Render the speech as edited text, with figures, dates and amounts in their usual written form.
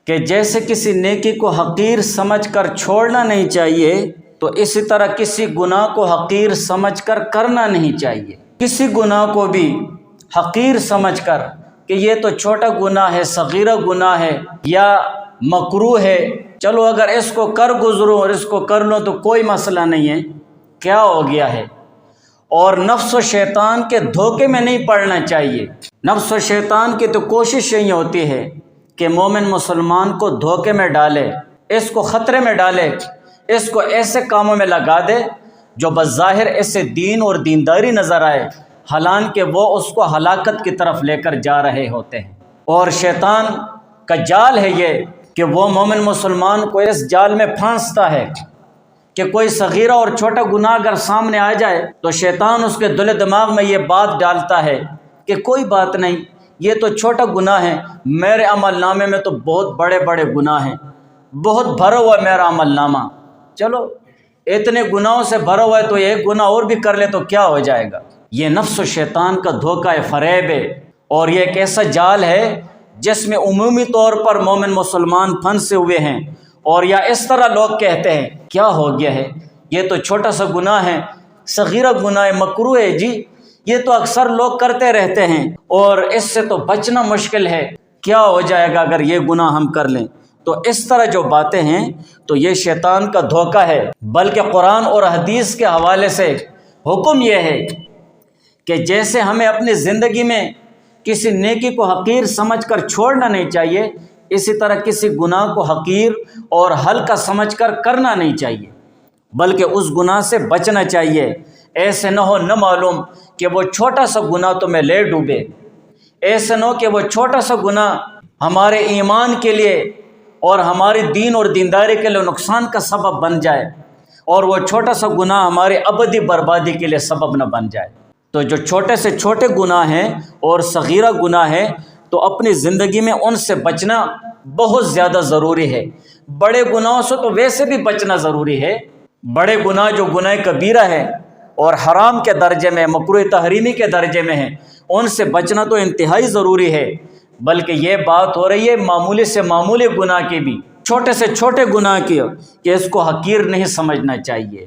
کہ جیسے کسی نیکی کو حقیر سمجھ کر چھوڑنا نہیں چاہیے تو اسی طرح کسی گناہ کو حقیر سمجھ کر کرنا نہیں چاہیے۔ کسی گناہ کو بھی حقیر سمجھ کر کہ یہ تو چھوٹا گناہ ہے، صغیرہ گناہ ہے یا مکروہ ہے، چلو اگر اس کو کر گزروں اور اس کو کر لوں تو کوئی مسئلہ نہیں ہے، کیا ہو گیا ہے؟ اور نفس و شیطان کے دھوکے میں نہیں پڑنا چاہیے۔ نفس و شیطان کی تو کوشش یہی ہوتی ہے کہ مومن مسلمان کو دھوکے میں ڈالے، اس کو خطرے میں ڈالے، اس کو ایسے کاموں میں لگا دے جو بظاہر اسے دین اور دینداری نظر آئے، حالانکہ وہ اس کو ہلاکت کی طرف لے کر جا رہے ہوتے ہیں۔ اور شیطان کا جال ہے یہ کہ وہ مومن مسلمان کو اس جال میں پھانستا ہے کہ کوئی صغیرہ اور چھوٹا گناہ اگر سامنے آ جائے تو شیطان اس کے دل دماغ میں یہ بات ڈالتا ہے کہ کوئی بات نہیں، یہ تو چھوٹا گناہ ہے، میرے عمل نامے میں تو بہت بڑے بڑے گناہ ہیں، بہت بھرا ہوا ہے میرا عمل نامہ، چلو اتنے گناہوں سے بھرا ہوا ہے تو ایک گناہ اور بھی کر لے تو کیا ہو جائے گا۔ یہ نفس و شیطان کا دھوکہ ہے، فریب ہے، اور یہ ایک ایسا جال ہے جس میں عمومی طور پر مومن مسلمان پھنسے ہوئے ہیں۔ اور یا اس طرح لوگ کہتے ہیں کیا ہو گیا ہے، یہ تو چھوٹا سا گناہ ہے، صغیرہ گناہ ہے، مکروہ ہے، جی یہ تو اکثر لوگ کرتے رہتے ہیں اور اس سے تو بچنا مشکل ہے، کیا ہو جائے گا اگر یہ گناہ ہم کر لیں۔ تو اس طرح جو باتیں ہیں تو یہ شیطان کا دھوکہ ہے، بلکہ قرآن اور حدیث کے حوالے سے حکم یہ ہے کہ جیسے ہمیں اپنی زندگی میں کسی نیکی کو حقیر سمجھ کر چھوڑنا نہیں چاہیے، اسی طرح کسی گناہ کو حقیر اور ہلکا سمجھ کر کرنا نہیں چاہیے، بلکہ اس گناہ سے بچنا چاہیے۔ ایسے نہ ہو نہ معلوم کہ وہ چھوٹا سا گناہ تمہیں لے ڈوبے، ایسے نہ ہو کہ وہ چھوٹا سا گناہ ہمارے ایمان کے لیے اور ہماری دین اور دینداری کے لیے نقصان کا سبب بن جائے، اور وہ چھوٹا سا گناہ ہماری ابدی بربادی کے لیے سبب نہ بن جائے۔ تو جو چھوٹے سے چھوٹے گناہ ہیں اور صغیرہ گناہ ہیں تو اپنی زندگی میں ان سے بچنا بہت زیادہ ضروری ہے۔ بڑے گناہوں سے تو ویسے بھی بچنا ضروری ہے، بڑے گناہ جو گناہ کبیرہ ہے اور حرام کے درجے میں، مکروہ تحریمی کے درجے میں ہیں، ان سے بچنا تو انتہائی ضروری ہے۔ بلکہ یہ بات ہو رہی ہے معمولی سے معمولی گناہ کی بھی، چھوٹے سے چھوٹے گناہ کی، کہ اس کو حقیر نہیں سمجھنا چاہیے۔